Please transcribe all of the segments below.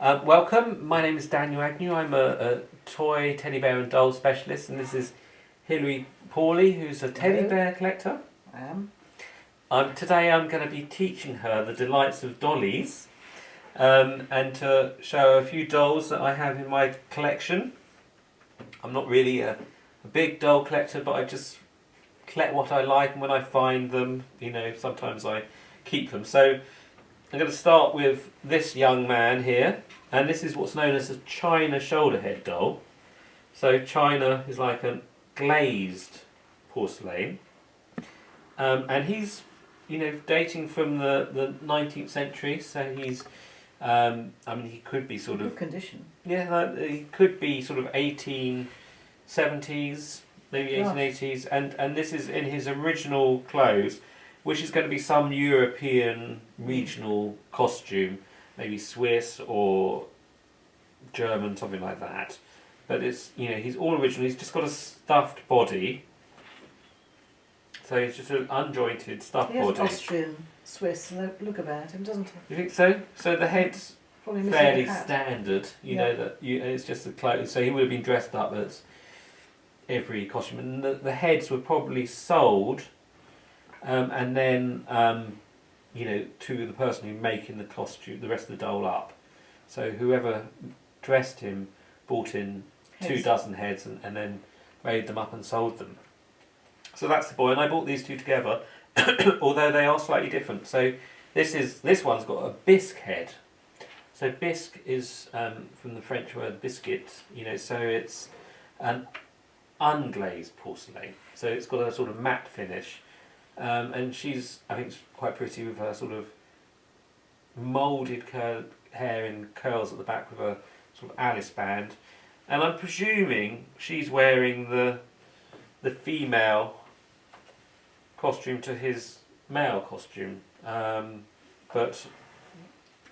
Welcome, my name is Daniel Agnew. I'm a toy teddy bear and doll specialist, and this is Hilary Pawley, who's a teddy Hello. bear collector. I am. Today I'm going to be teaching her the delights of dollies, and to show a few dolls that I have in my collection. I'm not really a big doll collector, but I just collect what I like, and when I find them, sometimes I keep them. So I'm going to start with this young man here, and this is what's known as a China shoulder head doll. So China is like a glazed porcelain, and he's dating from the 19th century. So he's he could be sort Good of condition. he could be sort of 1870s, maybe 1880s, and this is in his original clothes, which is going to be some European regional costume, maybe Swiss or German, something like that. But it's he's all original. He's just got a stuffed body, so he's just an unjointed stuffed He has body. Austrian, Swiss look about him, doesn't he? You think so? So the head's Probably missing fairly a hat. standard. Yeah. It's just the clothes. So he would have been dressed up as every costume, and the heads were probably sold. And then, to the person who's making the costume, the rest of the doll up. So whoever dressed him bought in 2 dozen heads and then made them up and sold them. So that's the boy, and I bought these two together, although they are slightly different. So this one's got a bisque head. So bisque is from the French word biscuit, so it's an unglazed porcelain. So it's got a sort of matte finish. And she's, I think, quite pretty with her sort of moulded hair in curls at the back with a sort of Alice band. And I'm presuming she's wearing the female costume to his male costume. But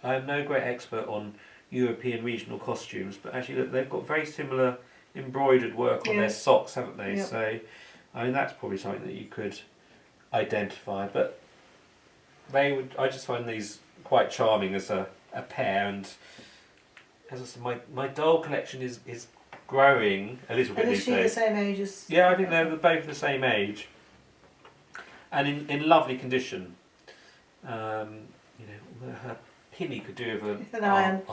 I'm no great expert on European regional costumes, but actually look, they've got very similar embroidered work on their socks, haven't they? Yep. So, that's probably something that you could identify, but I just find these quite charming as a pair, and as I said, my doll collection is growing a little bit And is these she the days. same age as... Yeah, I think they're both the same age, and in lovely condition. Her pinny could do with An iron.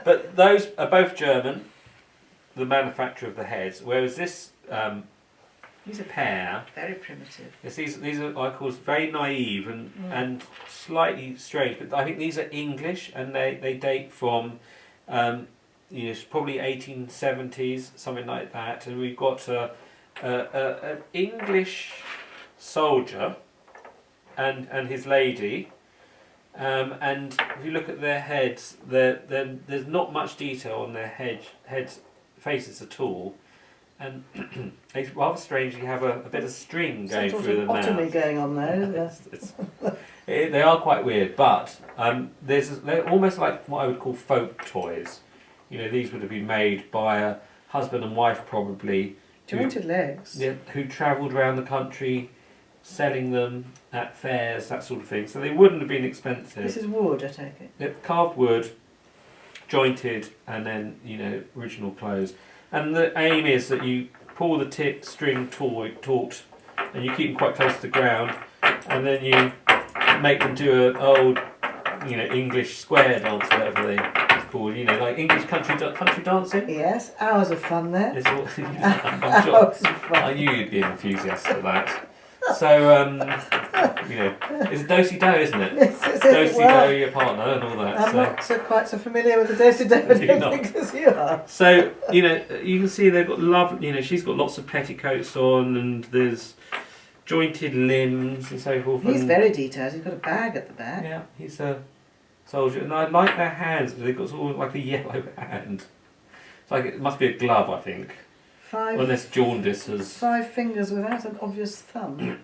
But those are both German, the manufacturer of the heads, whereas this These are pair. very primitive. Yes, these are I call very naive and slightly strange, but I think these are English, and they date from probably 1870s, something like that. And we've got an English soldier and his lady, and if you look at their heads, there's not much detail on their heads faces at all. And they rather strangely have a bit of string going Some through sort them of now. otomy going on there. They are quite weird, but they're almost like what I would call folk toys. These would have been made by a husband and wife probably, Jointed legs. who travelled around the country selling them at fairs, that sort of thing. So they wouldn't have been expensive. This is wood, I take it. They're carved wood, jointed, and then original clothes. And the aim is that you pull the string taut, and you keep them quite close to the ground, and then you make them do an old, English square dance, whatever it's called. Like English country dancing. Yes, hours of fun there. It's all, Hours of fun. I knew you'd be an enthusiast for that. So, it's a do-si-do, isn't it? Do-si-do your partner and all that. I'm not quite so familiar with the do-si-do, I You're don't think, as you are. So, you can see they've got she's got lots of petticoats on, and there's jointed limbs and so forth. He's very detailed, he's got a bag at the back. Yeah, he's a soldier. And I like their hands, because they've got sort of like a yellow hand. It's like, it must be a glove, I think. Unless jaundice has... 5 fingers without an obvious thumb.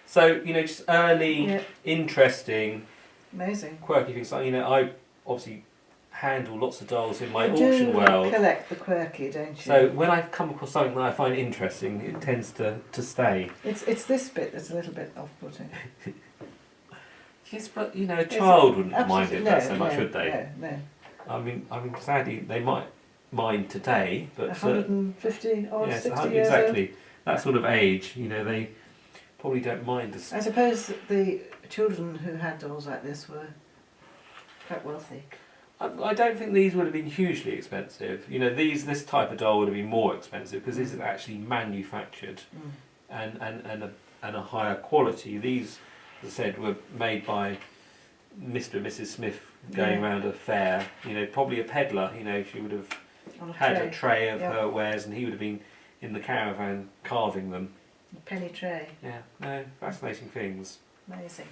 So, just early, interesting, Amazing. quirky things. Like, I obviously handle lots of dolls in my You auction do world. collect the quirky, don't you? So when I come across something that I find interesting, it tends to stay. It's this bit that's a little bit off-putting. Yes, but you know, a child wouldn't mind Absolutely- it no, that so much, no, would they? No, I mean, sadly, they might mind today, no. but 150 or yes, 60 years old. exactly that sort of age. You know, they probably don't mind us. I suppose that the children who had dolls like this were quite wealthy. I don't think these would have been hugely expensive. You know, this type of doll would have been more expensive because this is actually manufactured and a higher quality. These, as I said, were made by Mr. and Mrs. Smith going Yeah. around a fair. You know, probably a peddler. You know, she would have On a had tray. a tray of Yeah. her wares, and he would have been in the caravan carving them. A penny tray. Yeah, no, fascinating things. Amazing.